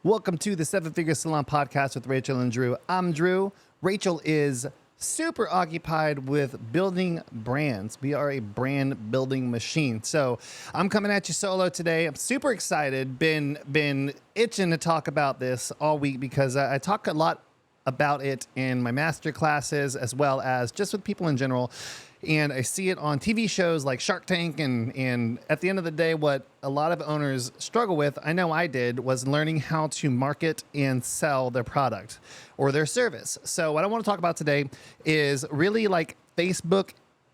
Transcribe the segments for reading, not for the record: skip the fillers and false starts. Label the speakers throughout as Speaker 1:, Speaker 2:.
Speaker 1: Welcome to the Seven Figure Salon podcast with Rachel and Drew. I'm Drew. Rachel is super occupied with building brands. We are a brand building machine. So I'm coming at you solo today. I'm super excited. Been itching to talk about this all week because I talk a lot about it in my master classes as well as just with people in general. And I see it on TV shows like Shark Tank. And at the end of the day, what a lot of owners struggle with, I know I did, was learning how to market and sell their product or their service. So what I want to talk about today is really like Facebook,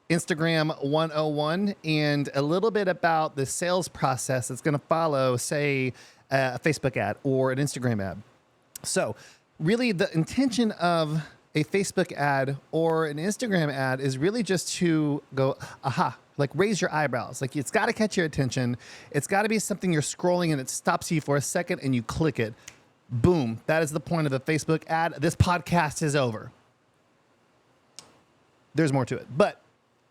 Speaker 1: Instagram 101, and a little bit about the sales process that's going to follow, say, a Facebook ad or an Instagram ad. So really the intention of a Facebook ad or an Instagram ad is really just to go, aha, like raise your eyebrows. Like it's got to catch your attention. It's got to be something you're scrolling and it stops you for a second and you click it. Boom. That is the point of a Facebook ad. This podcast is over. There's more to it, but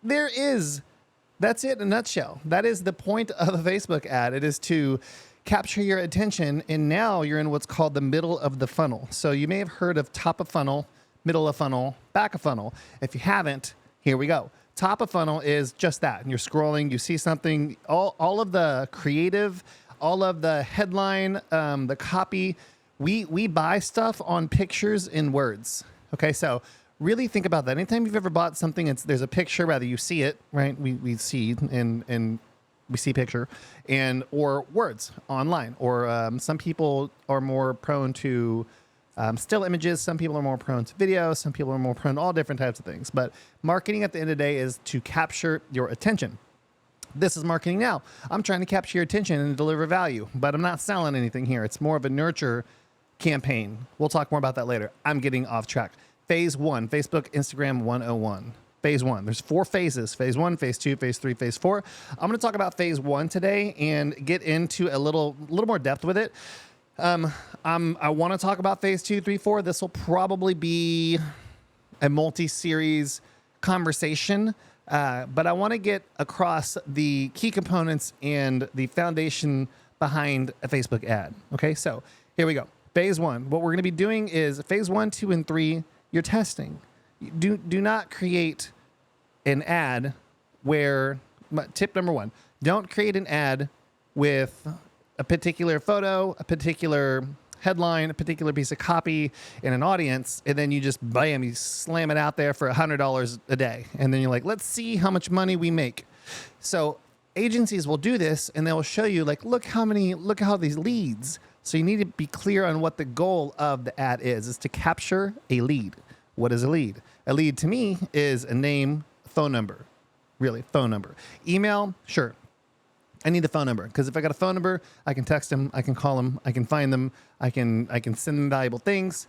Speaker 1: that's it in a nutshell. That is the point of a Facebook ad. It is to capture your attention. And now you're in what's called the middle of the funnel. So you may have heard of top of funnel, middle of funnel, back of funnel. If you haven't, here we go. Top of funnel is just that. And you're scrolling, you see something, all of the creative, all of the headline, the copy. We buy stuff on pictures and words. Okay, so really think about that. Anytime you've ever bought something, there's a picture, rather you see it, right? We see and we see picture or words online, or some people are more prone to still images. Some people are more prone to video. Some people are more prone to all different types of things. But marketing at the end of the day is to capture your attention. This is marketing now. I'm trying to capture your attention and deliver value, but I'm not selling anything here. It's more of a nurture campaign. We'll talk more about that later. I'm getting off track. Phase 1, Facebook, Instagram 101. Phase 1. There's 4 phases. Phase 1, phase 2, phase 3, phase 4. I'm going to talk about phase 1 today and get into a little more depth with it. I want to talk about phase 2, 3, 4. This will probably be a multi-series conversation, but I want to get across the key components and the foundation behind a Facebook ad. Okay, so here we go. Phase 1. What we're going to be doing is phase 1, 2, and 3. You're testing. Do not create an ad where. Tip number 1: don't create an ad with a particular photo, a particular headline, a particular piece of copy in an audience, and then you just, bam, you slam it out there for $100 a day. And then you're like, let's see how much money we make. So agencies will do this and they'll show you like, look how these leads. So you need to be clear on what the goal of the ad is to capture a lead. What is a lead? A lead to me is a name, phone number, really phone number. Email, sure. I need the phone number because if I got a phone number, I can text them, I can call them, I can find them, I can send them valuable things.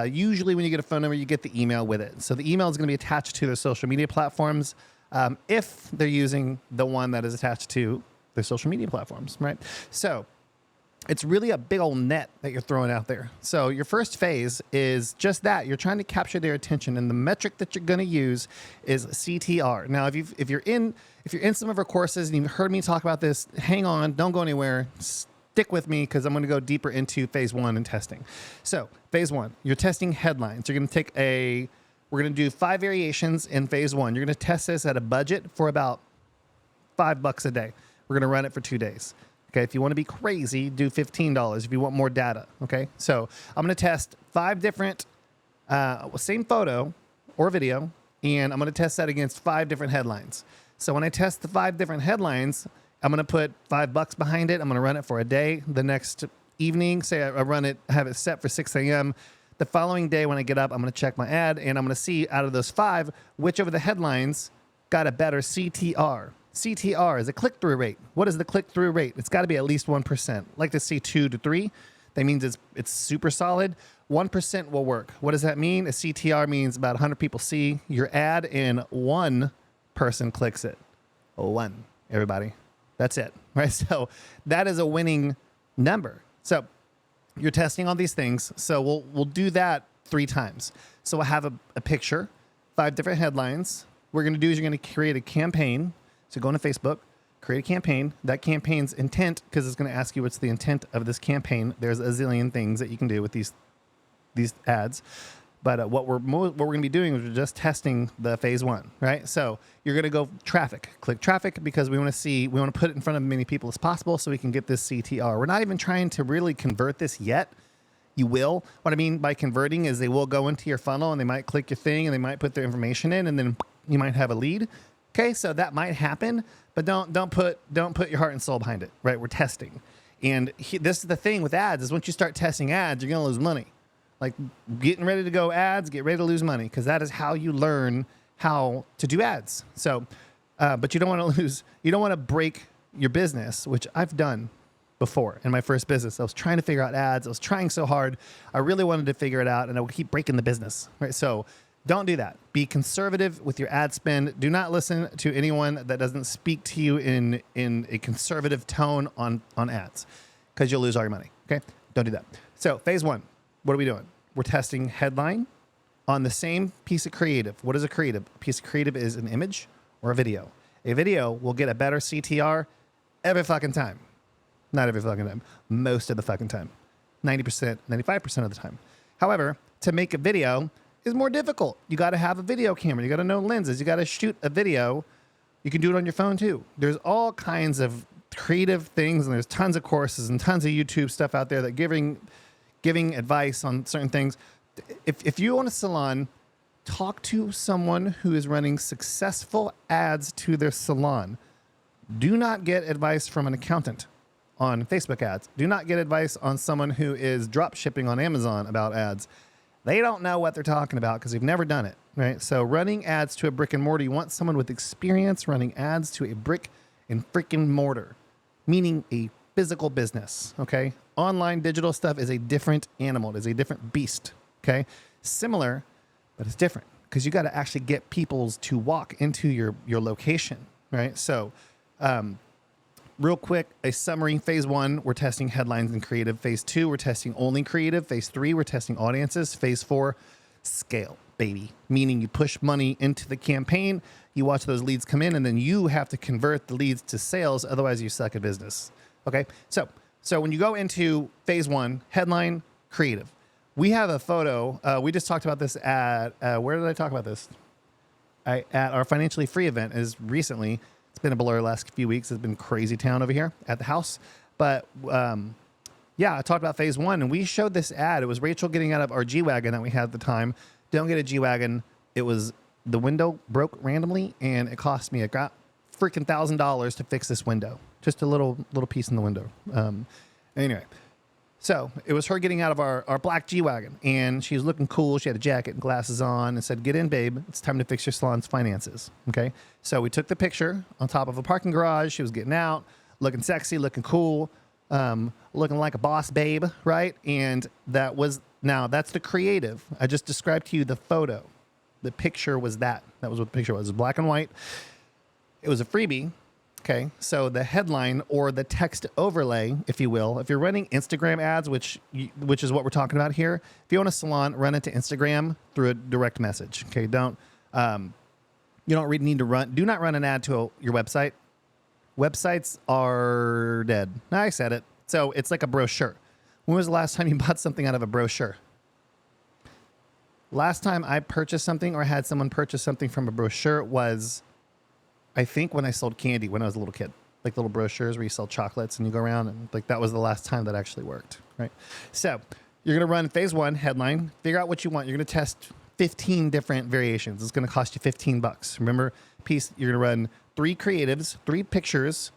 Speaker 1: Usually when you get a phone number, you get the email with it. So the email is going to be attached to their social media platforms if they're using the one that is attached to their social media platforms, right? So it's really a big old net that you're throwing out there. So your first phase is just that. You're trying to capture their attention, and the metric that you're going to use is CTR. Now, if you're in some of our courses and you've heard me talk about this, hang on, don't go anywhere. Stick with me because I'm going to go deeper into phase 1 and testing. So phase 1, you're testing headlines. You're going to we're going to do 5 variations in phase 1. You're going to test this at a budget for about $5 a day. We're going to run it for 2 days. Okay, if you want to be crazy, do $15 if you want more data. Okay, so I'm going to test 5 different, same photo or video, and I'm going to test that against 5 different headlines. So when I test the 5 different headlines, I'm going to put $5 behind it. I'm going to run it for a day. The next evening, say I have it set for 6 a.m. The following day when I get up, I'm going to check my ad, and I'm going to see out of those 5, which of the headlines got a better CTR. CTR is a click-through rate. What is the click-through rate? It's got to be at least 1%. Like to see 2 to 3. That means it's super solid. 1% will work. What does that mean? A CTR means about 100 people see your ad and 1 person clicks it. 1, everybody. That's it, right? So that is a winning number. So you're testing all these things. So we'll do that 3 times. So I have a picture, 5 different headlines. What we're going to do is you're going to create a campaign. So go into Facebook, create a campaign. That campaign's intent, because it's going to ask you what's the intent of this campaign. There's a zillion things that you can do with these ads. But what we're going to be doing is we're just testing the phase one, right? So you're going to go traffic, click traffic, because we want to put it in front of as many people as possible so we can get this CTR. We're not even trying to really convert this yet. You will. What I mean by converting is they will go into your funnel and they might click your thing and they might put their information in and then you might have a lead. Okay, so that might happen, but don't put your heart and soul behind it, right? We're testing. And this is the thing with ads is once you start testing ads, you're going to lose money. Like getting ready to go ads, get ready to lose money, because that is how you learn how to do ads. So, but you don't want to lose, you don't want to break your business, which I've done before in my first business. I was trying to figure out ads. I was trying so hard. I really wanted to figure it out and I would keep breaking the business, right? So don't do that. Be conservative with your ad spend. Do not listen to anyone that doesn't speak to you in a conservative tone on ads, because you'll lose all your money. Okay. Don't do that. So phase one. What are we doing? We're testing headline on the same piece of creative. What is a creative? A piece of creative is an image or a video. A video will get a better CTR every fucking time. Not every fucking time. Most of the fucking time. 90%, 95% of the time. However, to make a video is more difficult. You got to have a video camera. You got to know lenses. You got to shoot a video. You can do it on your phone too. There's all kinds of creative things, and there's tons of courses and tons of YouTube stuff out there that giving advice on certain things. If you own a salon, talk to someone who is running successful ads to their salon. Do not get advice from an accountant on Facebook ads. Do not get advice on someone who is drop shipping on Amazon about ads. They don't know what they're talking about because they've never done it, right? So running ads to a brick and mortar, you want someone with experience running ads to a brick and freaking mortar, meaning a physical business, okay? Online digital stuff is a different animal. It is a different beast, okay? Similar, but it's different because you got to actually get people to walk into your location, right? So real quick, a summary. Phase one, we're testing headlines and creative. Phase two, we're testing only creative. Phase three, we're testing audiences. Phase four, scale, baby. Meaning you push money into the campaign, you watch those leads come in, and then you have to convert the leads to sales. Otherwise, you suck at business. Okay, so when you go into phase one, headline, creative, we have a photo. We just talked about this at, where did I talk about this? At our Financially Free event is recently. It's been a blur the last few weeks. It's been crazy town over here at the house. But yeah, I talked about phase one, and we showed this ad. It was Rachel getting out of our G-Wagon that we had at the time. Don't get a G-Wagon. It was, the window broke randomly, and it cost me, it got freaking $1,000 to fix this window. Just a little piece in the window. Anyway, so it was her getting out of our black G-Wagon, and she was looking cool. She had a jacket and glasses on and said, "Get in, babe. It's time to fix your salon's finances." Okay. So we took the picture on top of a parking garage. She was getting out, looking sexy, looking cool, looking like a boss babe, right? And that's the creative. I just described to you the photo. The picture was that. That was what the picture was. It was black and white. It was a freebie. Okay, so the headline or the text overlay, if you will, if you're running Instagram ads, which is what we're talking about here, if you own a salon, run it to Instagram through a direct message. Okay, do not run an ad to your website. Websites are dead. I said it. So it's like a brochure. When was the last time you bought something out of a brochure? Last time I purchased something or had someone purchase something from a brochure was, I think, when I sold candy when I was a little kid, like little brochures where you sell chocolates and you go around, and like that was the last time that actually worked, right? So you're going to run phase one, headline, figure out what you want. You're going to test 15 different variations. It's going to cost you $15. Remember, you're going to run 3 creatives, 3 pictures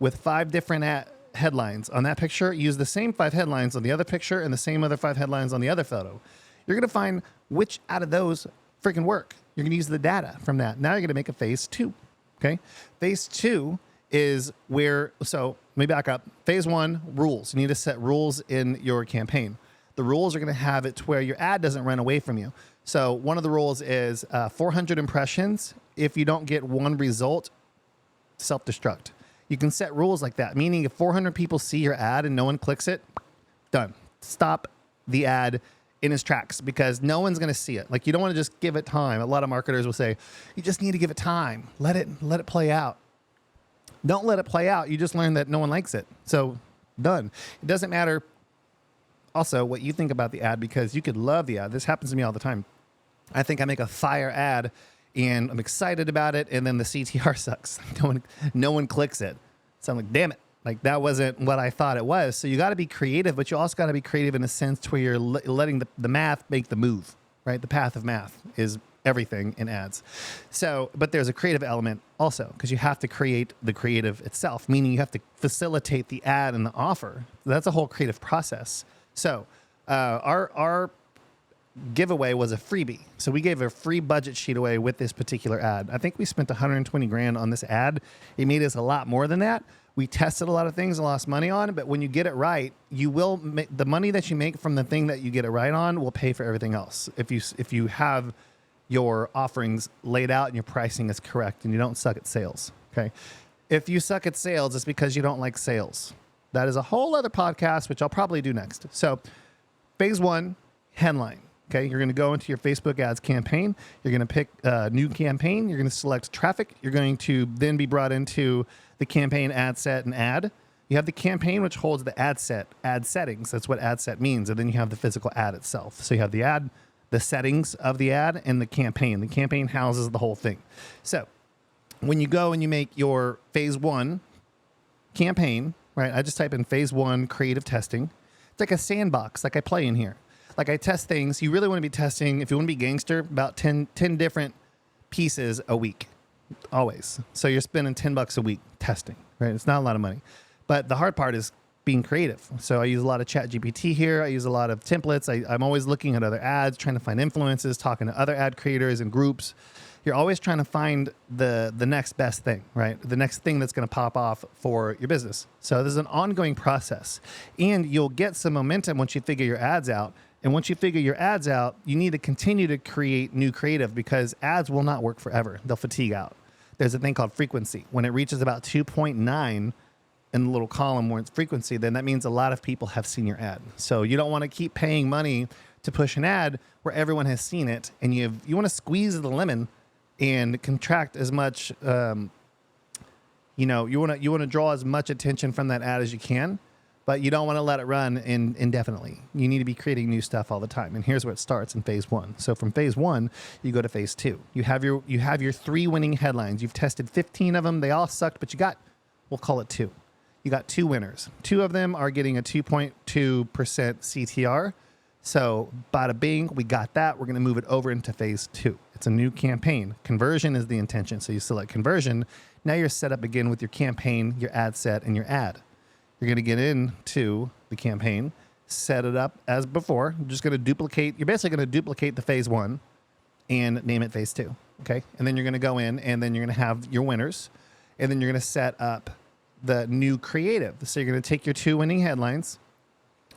Speaker 1: with 5 different headlines. On that picture, use the same 5 headlines on the other picture and the same other 5 headlines on the other photo. You're going to find which out of those freaking work. You're going to use the data from that. Now you're going to make a phase 2. Okay. Phase 2 is where, so let me back up. Phase 1, rules. You need to set rules in your campaign. The rules are going to have it to where your ad doesn't run away from you. So one of the rules is 400 impressions. If you don't get 1 result, self-destruct. You can set rules like that, meaning if 400 people see your ad and no one clicks it, done. Stop the ad in its tracks because no one's going to see it. Like, you don't want to just give it time. A lot of marketers will say, you just need to give it time. Let it play out. Don't let it play out. You just learn that no one likes it. So done. It doesn't matter also what you think about the ad, because you could love the ad. This happens to me all the time. I think I make a fire ad and I'm excited about it, and then the CTR sucks. No one clicks it. So I'm like, damn it. Like, that wasn't what I thought it was. So you got to be creative, but you also got to be creative in a sense to where you're letting the math make the move, right? The path of math is everything in ads. So, but there's a creative element also, because you have to create the creative itself, meaning you have to facilitate the ad and the offer. That's a whole creative process. So our giveaway was a freebie. So we gave a free budget sheet away with this particular ad. I think we spent 120 grand on this ad. It made us a lot more than that. We tested a lot of things and lost money on, but when you get it right, you will make the money that you make from the thing that you get it right on will pay for everything else. If you have your offerings laid out and your pricing is correct and you don't suck at sales. Okay. If you suck at sales, it's because you don't like sales. That is a whole other podcast, which I'll probably do next. So phase 1, headline. Okay, you're going to go into your Facebook ads campaign. You're going to pick a new campaign. You're going to select traffic. You're going to then be brought into the campaign ad set and ad. You have the campaign, which holds the ad set, ad settings. That's what ad set means. And then you have the physical ad itself. So you have the ad, the settings of the ad, and the campaign. The campaign houses the whole thing. So when you go and you make your phase 1 campaign, right? I just type in phase 1 creative testing. It's like a sandbox, like I play in here. Like, I test things. You really want to be testing, if you want to be gangster, about 10 different pieces a week, always. So you're spending $10 a week testing, right? It's not a lot of money. But the hard part is being creative. So I use a lot of ChatGPT here. I use a lot of templates. I'm always looking at other ads, trying to find influences, talking to other ad creators and groups. You're always trying to find the next best thing, right? The next thing that's going to pop off for your business. So this is an ongoing process. And you'll get some momentum once you figure your ads out. And once you figure your ads out, you need to continue to create new creative, because ads will not work forever. They'll fatigue out. There's a thing called frequency. When it reaches about 2.9 in the little column where it's frequency, then that means a lot of people have seen your ad. So you don't want to keep paying money to push an ad where everyone has seen it, and you want to squeeze the lemon and contract as much. You want to draw as much attention from that ad as you can. But you don't want to let it run indefinitely. You need to be creating new stuff all the time. And here's where it starts in phase 1. So from phase 1, you go to phase 2. You have your 3 winning headlines. You've tested 15 of them. They all sucked, but we'll call it 2. You got 2 winners. 2 of them are getting a 2.2% CTR. So bada bing, we got that. We're going to move it over into phase 2. It's a new campaign. Conversion is the intention. So you select conversion. Now you're set up again with your campaign, your ad set, and your ad. You're going to get into the campaign, set it up as before. You're basically going to duplicate the phase 1 and name it phase 2. Okay. And then you're going to go in, and then you're going to have your winners, and then you're going to set up the new creative. So you're going to take your 2 winning headlines,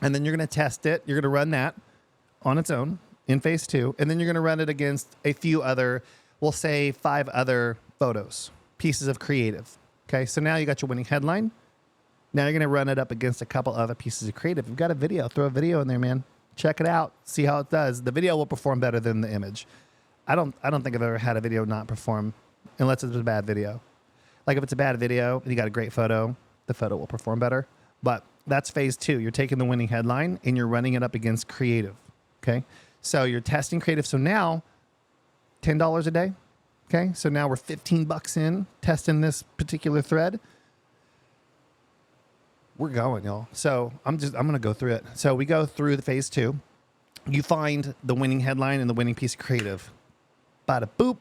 Speaker 1: and then you're going to test it. You're going to run that on its own in phase 2. And then you're going to run it against a few other, we'll say 5 other photos, pieces of creative. Okay. So now you got your winning headline. Now you're going to run it up against a couple other pieces of creative. You've got a video. Throw a video in there, man. Check it out. See how it does. The video will perform better than the image. I don't think I've ever had a video not perform unless it's a bad video. Like, if it's a bad video and you got a great photo, the photo will perform better. But that's phase 2. You're taking the winning headline and you're running it up against creative. Okay. So you're testing creative. So now $10 a day. Okay. So now we're $15 in testing this particular thread. We're going, y'all. So I'm going to go through it. So we go through the phase 2. You find the winning headline and the winning piece of creative. Bada boop.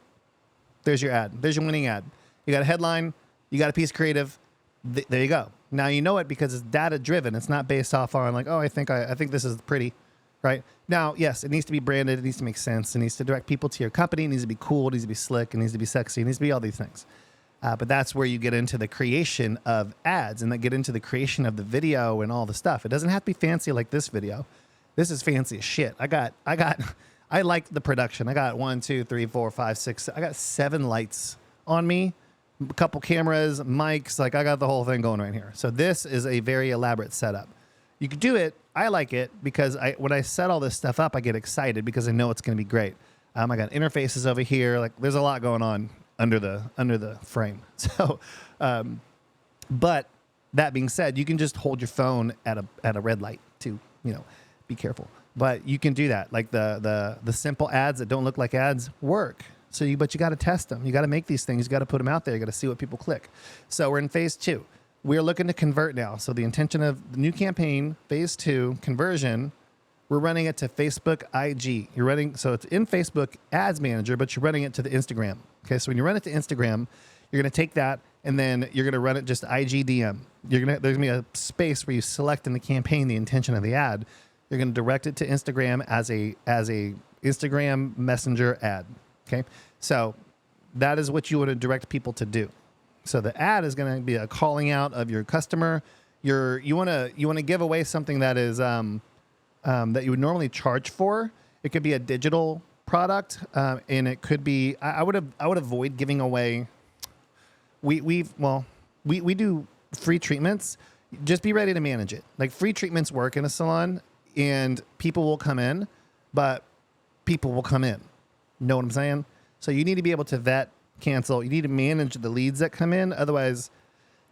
Speaker 1: There's your ad. There's your winning ad. You got a headline. You got a piece of creative. There you go. Now you know it because it's data driven. It's not based off on like, oh, I think this is pretty, right? Now, yes, it needs to be branded. It needs to make sense. It needs to direct people to your company. It needs to be cool. It needs to be slick. It needs to be sexy. It needs to be all these things. But that's where you get into the creation of ads, and then get into the creation of the video and all the stuff. It doesn't have to be fancy like this video. This is fancy as shit. I like the production. I got 1, 2, 3, 4, 5, 6. I got 7 lights on me, a couple cameras, mics. Like, I got the whole thing going right here. So this is a very elaborate setup. You could do it. I like it because when I set all this stuff up, I get excited because I know it's going to be great. I got interfaces over here. Like, there's a lot going on under the frame. So But that being said, you can just hold your phone at a red light to, be careful. But you can do that. Like the simple ads that don't look like ads work. But you got to test them. You got to make these things. You got to put them out there. You got to see what people click. So we're in phase 2. We're looking to convert now. So the intention of the new campaign, phase 2, conversion, we're running it to Facebook IG. So it's in Facebook Ads Manager, but you're running it to the Instagram. Okay, so when you run it to Instagram, you're going to take that and then you're going to run it just IGDM. There's going to be a space where you select in the campaign the intention of the ad. You're going to direct it to Instagram as a Instagram Messenger ad. Okay, so that is what you want to direct people to do. So the ad is going to be a calling out of your customer. You want to give away something that is that you would normally charge for. It could be a digital product, and it could be. I would avoid giving away. We do free treatments. Just be ready to manage it. Like free treatments work in a salon, and people will come in, but people will come in. Know what I'm saying? So you need to be able to vet, cancel. You need to manage the leads that come in. Otherwise,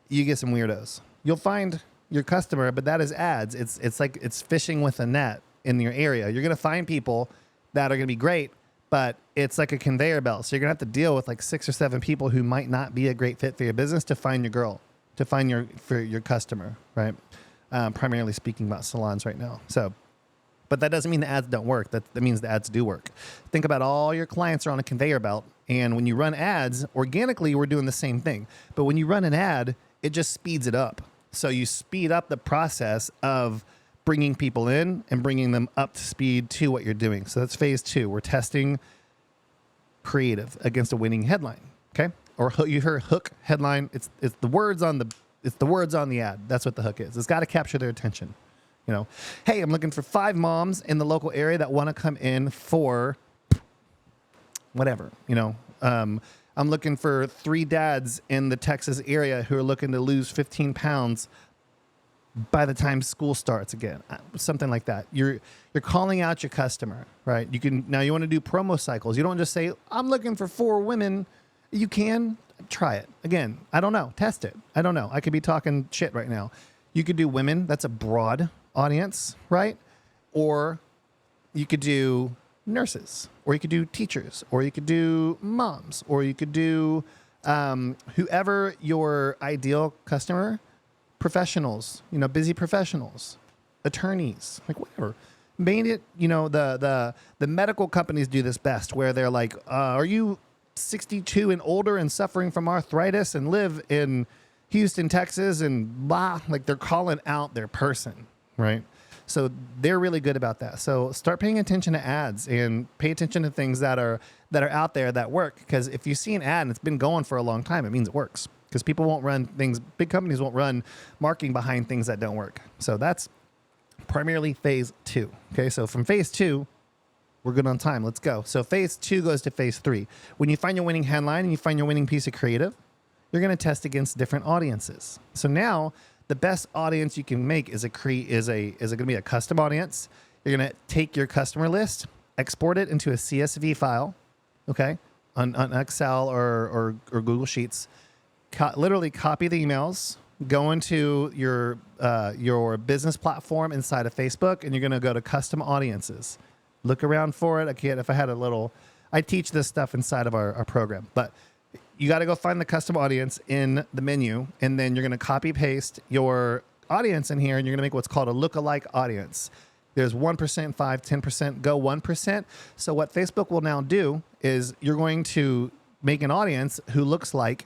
Speaker 1: you get some weirdos. You'll find your customer, but that is ads. It's like it's fishing with a net in your area. You're going to find people that are going to be great, but it's like a conveyor belt. So you're going to have to deal with like 6 or 7 people who might not be a great fit for your business to find your girl, to find your customer, right? Primarily speaking about salons right now. So, but that doesn't mean the ads don't work. That means the ads do work. Think about all your clients are on a conveyor belt. And when you run ads, organically, we're doing the same thing. But when you run an ad, it just speeds it up. So you speed up the process of bringing people in and bringing them up to speed to what you're doing. So that's phase 2. We're testing creative against a winning headline. Okay. Or you heard hook headline. It's the words on the ad. That's what the hook is. It's got to capture their attention. Hey, I'm looking for 5 moms in the local area that want to come in for whatever, I'm looking for 3 dads in the Texas area who are looking to lose 15 pounds by the time school starts again, something like that. You're calling out your customer, right? You want to do promo cycles. You don't just say, I'm looking for 4 women. You can try it again. I don't know. Test it. I don't know. I could be talking shit right now. You could do women. That's a broad audience, right? Or you could do nurses, or you could do teachers, or you could do moms, or you could do whoever your ideal customer, professionals, busy professionals, attorneys, like whatever. Made it, the medical companies do this best, where they're like, are you 62 and older and suffering from arthritis and live in Houston, Texas, and blah, like they're calling out their person, right? So they're really good about that. So start paying attention to ads and pay attention to things that are out there that work. Because if you see an ad and it's been going for a long time, it means it works. Because people won't run things, big companies won't run marketing behind things that don't work. So that's primarily phase 2. Okay, so from phase 2, we're good on time. Let's go. So phase 2 goes to phase 3. When you find your winning headline and you find your winning piece of creative, you're going to test against different audiences. So now the best audience you can make is going to be a custom audience. You're going to take your customer list, export it into a CSV file, okay, on Excel or Google Sheets. Literally copy the emails, go into your business platform inside of Facebook, and you're going to go to custom audiences. Look around for it. I teach this stuff inside of our program, but you got to go find the custom audience in the menu, and then you're going to copy paste your audience in here, and you're going to make what's called a lookalike audience. There's 1%, 5, 10%, go 1%. So what Facebook will now do is you're going to make an audience who looks like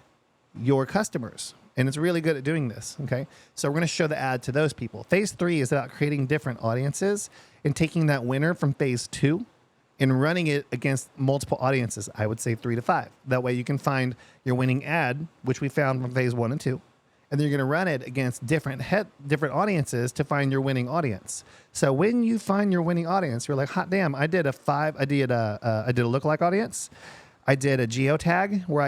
Speaker 1: your customers. And it's really good at doing this, okay? So we're going to show the ad to those people. Phase 3 is about creating different audiences and taking that winner from phase 2 and running it against multiple audiences. I would say 3 to 5. That way you can find your winning ad, which we found from phase 1 and 2. And then you're going to run it against different audiences to find your winning audience. So when you find your winning audience, you're like, hot damn, I did a lookalike audience. I did a geotag where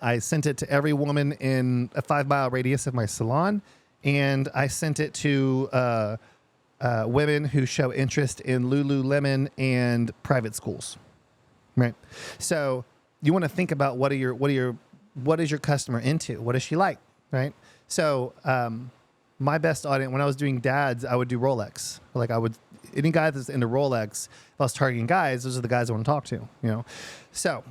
Speaker 1: I sent it to every woman in a 5-mile radius of my salon. And I sent it to women who show interest in Lululemon and private schools, right? So you want to think about what are your what is your customer into? What is she like? Right. So, my best audience, when I was doing dads, I would do Rolex. Like any guy that's into Rolex, if I was targeting guys, those are the guys I want to talk to, So,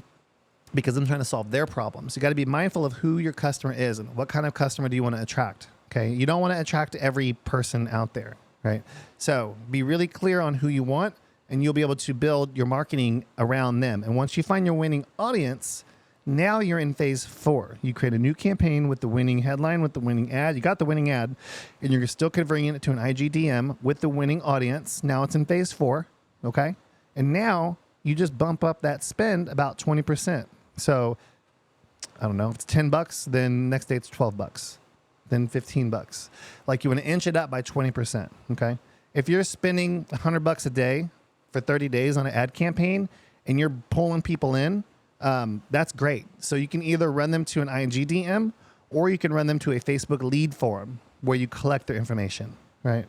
Speaker 1: because I'm trying to solve their problems. You got to be mindful of who your customer is and what kind of customer do you want to attract. Okay. You don't want to attract every person out there, right? So be really clear on who you want, and you'll be able to build your marketing around them. And once you find your winning audience, now you're in phase 4. You create a new campaign with the winning headline, with the winning ad. You got the winning ad, and you're still converting it to an IGDM with the winning audience. Now it's in phase 4, okay? And now you just bump up that spend about 20%. So, I don't know, if it's $10, then next day it's $12, then $15. Like you want to inch it up by 20%, okay? If you're spending $100 a day for 30 days on an ad campaign and you're pulling people in, that's great. So you can either run them to an IGDM or you can run them to a Facebook lead form where you collect their information, right?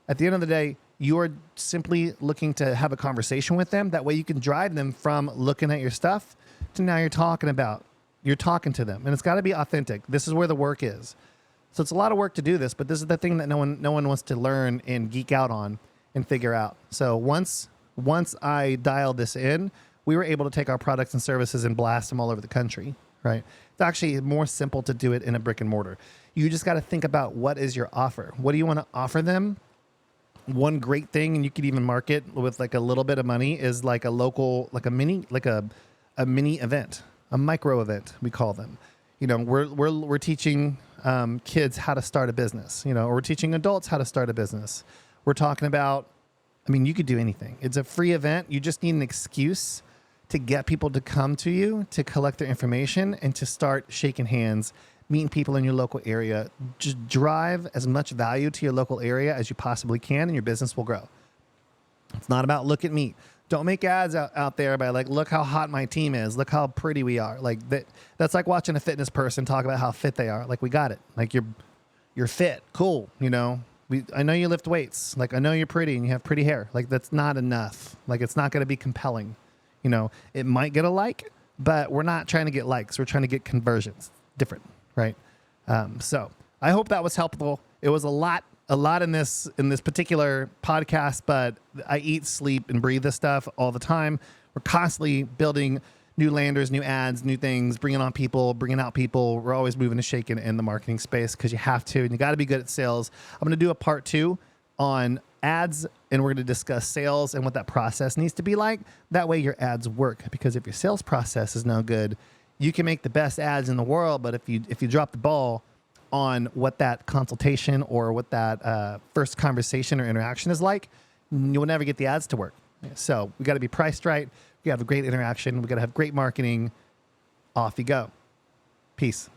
Speaker 1: At the end of the day, you are simply looking to have a conversation with them. That way you can drive them from looking at your stuff to now you're talking to them. And it's got to be authentic. This is where the work is. So it's a lot of work to do this, but this is the thing that no one wants to learn and geek out on and figure out. So once I dialed this in, we were able to take our products and services and blast them all over the country, right? It's actually more simple to do it in a brick and mortar. You just got to think about what is your offer. What do you want to offer them? One great thing, and you could even market with like a little bit of money, is like a local, like a mini event, a micro event, we call them. We're teaching kids how to start a business, or we're teaching adults how to start a business. We're talking about, you could do anything. It's a free event. You just need an excuse to get people to come to you, to collect their information, and to start shaking hands, meeting people in your local area. Just drive as much value to your local area as you possibly can, and your business will grow. It's not about look at me. Don't make ads out there by like, look how hot my team is. Look how pretty we are. Like that's like watching a fitness person talk about how fit they are. Like, we got it. Like you're fit. Cool. I know you lift weights. Like, I know you're pretty and you have pretty hair. Like, that's not enough. Like, it's not going to be compelling. It might get a like, but we're not trying to get likes. We're trying to get conversions. Different, right? So I hope that was helpful. It was a lot in this particular podcast, but I eat, sleep, and breathe this stuff all the time. We're constantly building new landers, new ads, new things, bringing out people. We're always moving and shaking in the marketing space because you have to, and you got to be good at sales. I'm going to do a part 2 on ads, and we're going to discuss sales and what that process needs to be like. That way your ads work, because if your sales process is no good, you can make the best ads in the world, but if you drop the ball on what that consultation or what that first conversation or interaction is like, you'll never get the ads to work. So we got to be priced right. We got to have a great interaction. We got to have great marketing. Off you go. Peace.